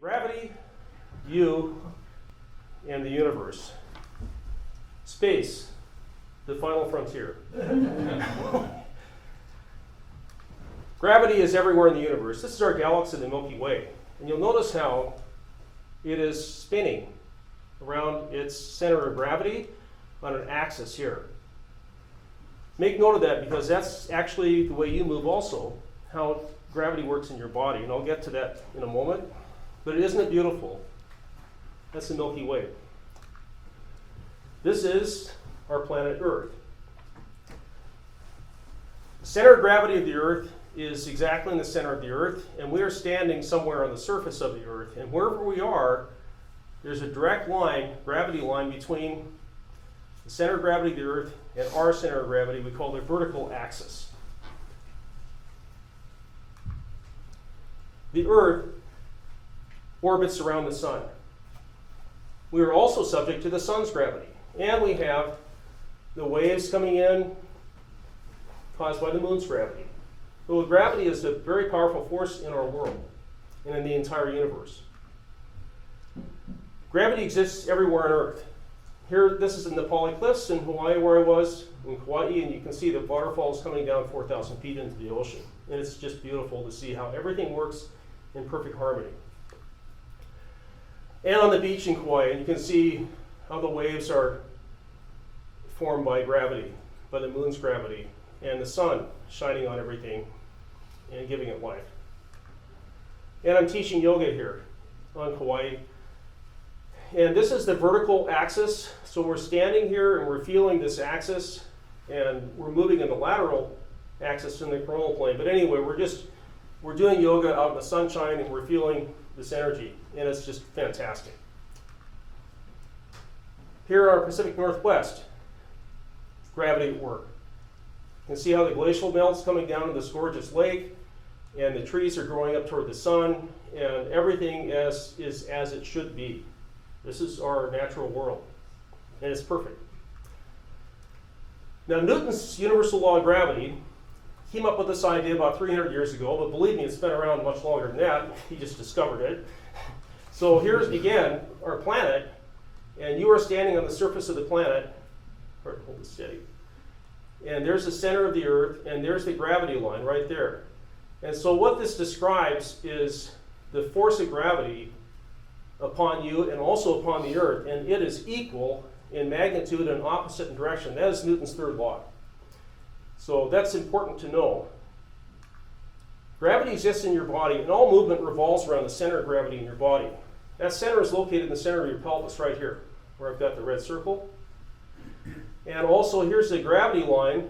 Gravity, you, and the universe. Space, the final frontier. Gravity is everywhere in the universe. This is our galaxy, the Milky Way. And you'll notice how it is spinning around its center of gravity on an axis here. Make note of that because that's actually the way you move also, how gravity works in your body. And I'll get to that in a moment. But isn't it beautiful? That's the Milky Way. This is our planet Earth. The center of gravity of the Earth is exactly in the center of the Earth, and we are standing somewhere on the surface of the Earth. And wherever we are, there's a direct line, gravity line, between the center of gravity of the Earth and our center of gravity. We call the vertical axis. The Earth orbits around the sun. We are also subject to the sun's gravity. And we have the waves coming in caused by the moon's gravity. So gravity is a very powerful force in our world and in the entire universe. Gravity exists everywhere on Earth. Here, this is in the Nepali Cliffs in Hawaii where I was, in Kauai, and you can see the waterfalls coming down 4,000 feet into the ocean. And it's just beautiful to see how everything works in perfect harmony. And on the beach in Kauai, and you can see how the waves are formed by gravity, by the moon's gravity, and the sun shining on everything and giving it life. And I'm teaching yoga here on Kauai. And this is the vertical axis. So we're standing here and we're feeling this axis, and we're moving in the lateral axis in the coronal plane. But anyway, we're doing yoga out in the sunshine, and we're feeling this energy, and it's just fantastic. Here are Pacific Northwest, gravity at work. You can see how the glacial melt's coming down to this gorgeous lake, and the trees are growing up toward the sun, and everything is as it should be. This is our natural world, and it's perfect. Now, Newton's universal law of gravity came up with this idea about 300 years ago, but believe me, it's been around much longer than that. He just discovered it. So here's, again, our planet, and you are standing on the surface of the planet. Hold it steady. And there's the center of the Earth, and there's the gravity line right there. And so what this describes is the force of gravity upon you and also upon the Earth, and it is equal in magnitude and opposite in direction. That is Newton's third law. So that's important to know. Gravity exists in your body, and all movement revolves around the center of gravity in your body. That center is located in the center of your pelvis right here, where I've got the red circle. And also here's the gravity line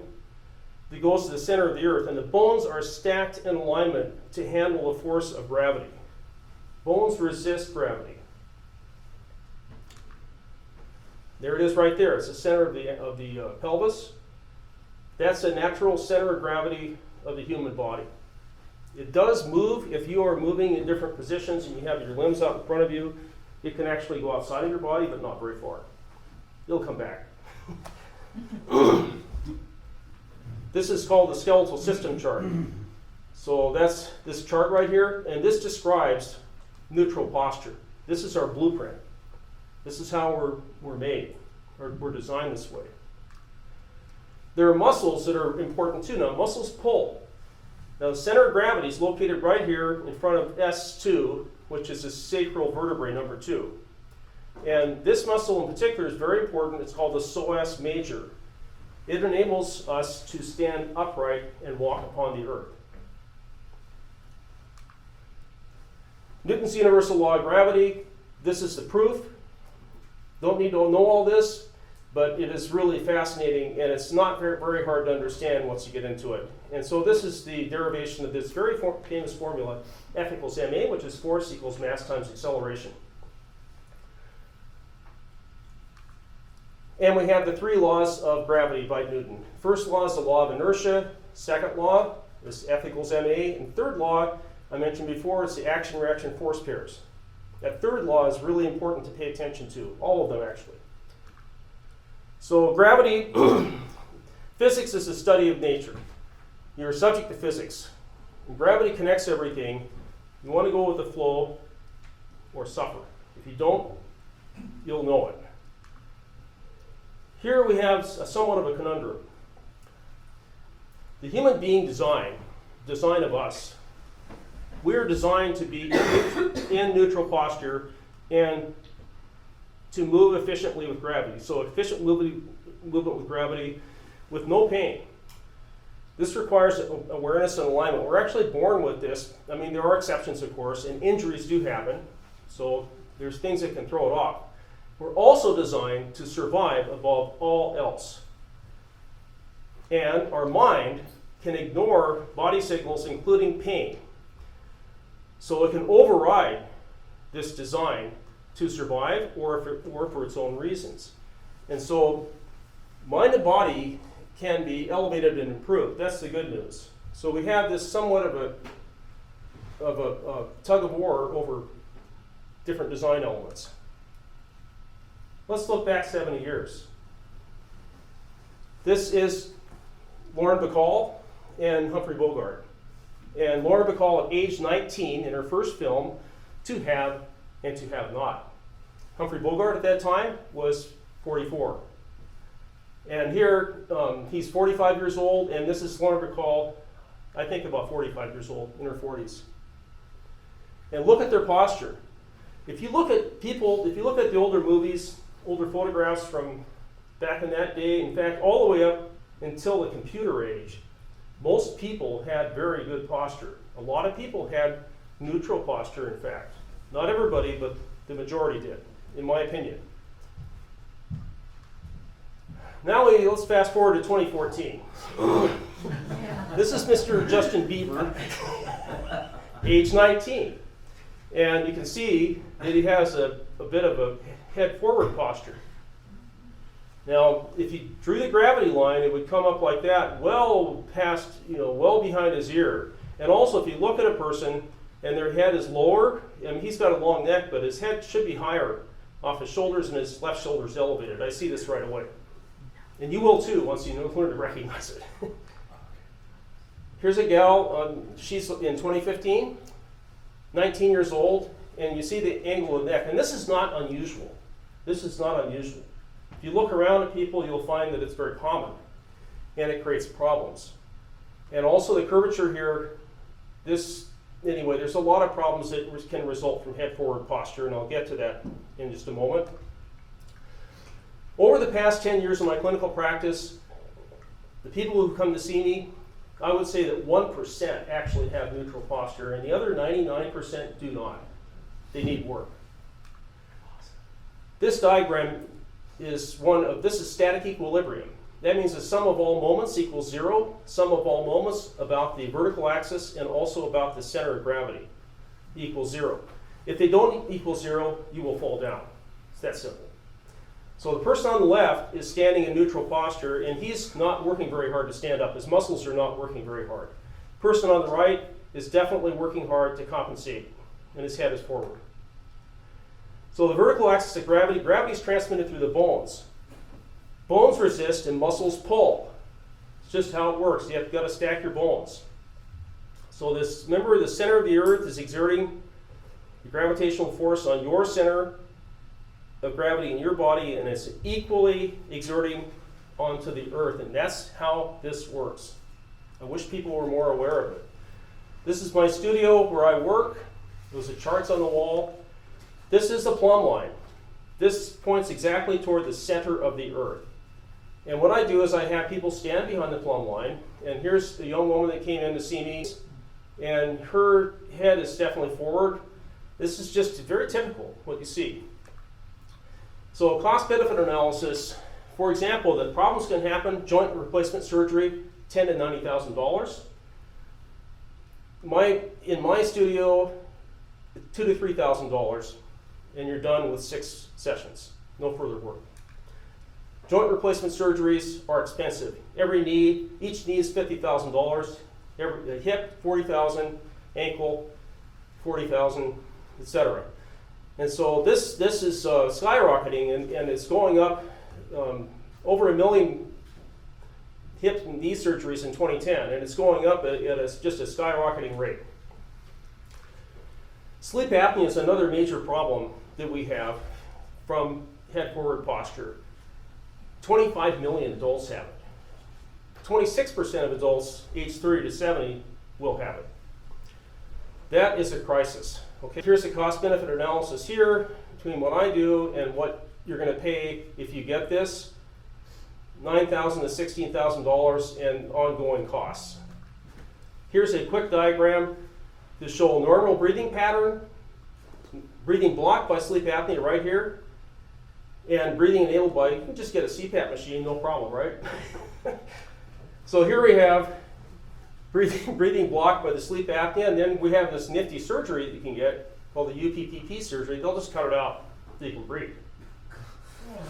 that goes to the center of the Earth, and the bones are stacked in alignment to handle the force of gravity. Bones resist gravity. There it is right there. It's the center of the pelvis. That's the natural center of gravity of the human body. It does move if you are moving in different positions and you have your limbs out in front of you. It can actually go outside of your body, but not very far. It'll come back. This is called the skeletal system chart. So that's this chart right here, and this describes neutral posture. This is our blueprint. This is how we're made, or we're designed this way. There are muscles that are important too. Now, muscles pull. Now, the center of gravity is located right here in front of S2, which is the sacral vertebrae number 2. And this muscle in particular is very important. It's called the psoas major. It enables us to stand upright and walk upon the earth. Newton's universal law of gravity, this is the proof. Don't need to know all this, but it is really fascinating, and it's not very, very hard to understand once you get into it. And so this is the derivation of this very famous formula, F equals ma, which is force equals mass times acceleration. And we have the 3 laws of gravity by Newton. First law is the law of inertia. Second law is F equals ma. And third law, I mentioned before, it's the action-reaction force pairs. That third law is really important to pay attention to, all of them actually. So gravity, physics is the study of nature. You're subject to physics. When gravity connects everything, you want to go with the flow, or suffer. If you don't, you'll know it. Here we have somewhat of a conundrum. The human being design of us, we are designed to be in neutral posture and to move efficiently with gravity. So efficient movement with gravity with no pain. This requires awareness and alignment. We're actually born with this. I mean, there are exceptions, of course, and injuries do happen. So there's things that can throw it off. We're also designed to survive above all else. And our mind can ignore body signals, including pain. So it can override this design to survive or for its own reasons. And so mind and body can be elevated and improved. That's the good news. So we have this somewhat of a tug of war over different design elements. Let's look back 70 years. This is Lauren Bacall and Humphrey Bogart. And Lauren Bacall at age 19 in her first film, To Have and To Have Not. Humphrey Bogart at that time was 44. And here, he's 45 years old, and this is Lauren Bacall, I think about 45 years old, in her 40s. And look at their posture. If you look at people, if you look at the older movies, older photographs from back in that day, in fact, all the way up until the computer age, most people had very good posture. A lot of people had neutral posture, in fact. Not everybody, but the majority did, in my opinion. Now let's fast forward to 2014. This is Mr. Justin Bieber, age 19. And you can see that he has a bit of a head forward posture. Now, if you drew the gravity line, it would come up like that, well past, well behind his ear. And also, if you look at a person and their head is lower, I mean, he's got a long neck, but his head should be higher off his shoulders and his left shoulder is elevated. I see this right away. And you will too once you learn to recognize it. Here's a gal, she's in 2015, 19 years old, and you see the angle of the neck. And this is not unusual. This is not unusual. If you look around at people, you'll find that it's very common, and it creates problems. And also the curvature here, anyway, there's a lot of problems that can result from head forward posture, and I'll get to that in just a moment. Over the past 10 years of my clinical practice, the people who come to see me, I would say that 1% actually have neutral posture, and the other 99% do not. They need work. This diagram is this is static equilibrium. That means the sum of all moments equals 0, sum of all moments about the vertical axis and also about the center of gravity equals 0. If they don't equal 0, you will fall down. It's that simple. So the person on the left is standing in neutral posture, and he's not working very hard to stand up. His muscles are not working very hard. The person on the right is definitely working hard to compensate, and his head is forward. So the vertical axis of gravity is transmitted through the bones. Bones resist and muscles pull. It's just how it works. You've got to stack your bones. So remember, the center of the earth is exerting the gravitational force on your center of gravity in your body, and it's equally exerting onto the earth, and that's how this works. I wish people were more aware of it. This is my studio where I work. Those are charts on the wall. This is the plumb line. This points exactly toward the center of the earth. And what I do is I have people stand behind the plumb line, and here's the young woman that came in to see me, and her head is definitely forward. This is just very typical, what you see. So cost-benefit analysis, for example, the problems can happen, joint replacement surgery, $10,000 to $90,000. In my studio, $2,000 to $3,000, and you're done with 6 sessions, no further work. Joint replacement surgeries are expensive. Each knee is $50,000, hip $40,000, ankle $40,000, etc. And so this is skyrocketing, and it's going up over 1 million hip and knee surgeries in 2010, and it's going up at just a skyrocketing rate. Sleep apnea is another major problem that we have from head forward posture. 25 million adults have it. 26% of adults aged 30 to 70 will have it. That is a crisis. Okay, here's a cost-benefit analysis here between what I do and what you're going to pay if you get this. $9,000 to $16,000 in ongoing costs. Here's a quick diagram to show a normal breathing pattern, breathing blocked by sleep apnea right here, and breathing enabled by, you can just get a CPAP machine, no problem, right? So here we have breathing blocked by the sleep apnea, and then we have this nifty surgery that you can get called the UPPP surgery. They'll just cut it out so you can breathe.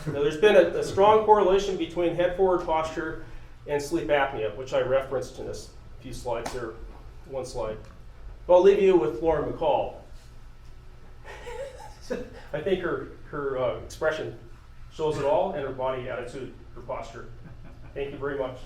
Now, there's been a strong correlation between head forward posture and sleep apnea, which I referenced in this few slides there, one slide. But I'll leave you with Lauren McCall. I think her expression shows it all, and her body attitude, her posture. Thank you very much.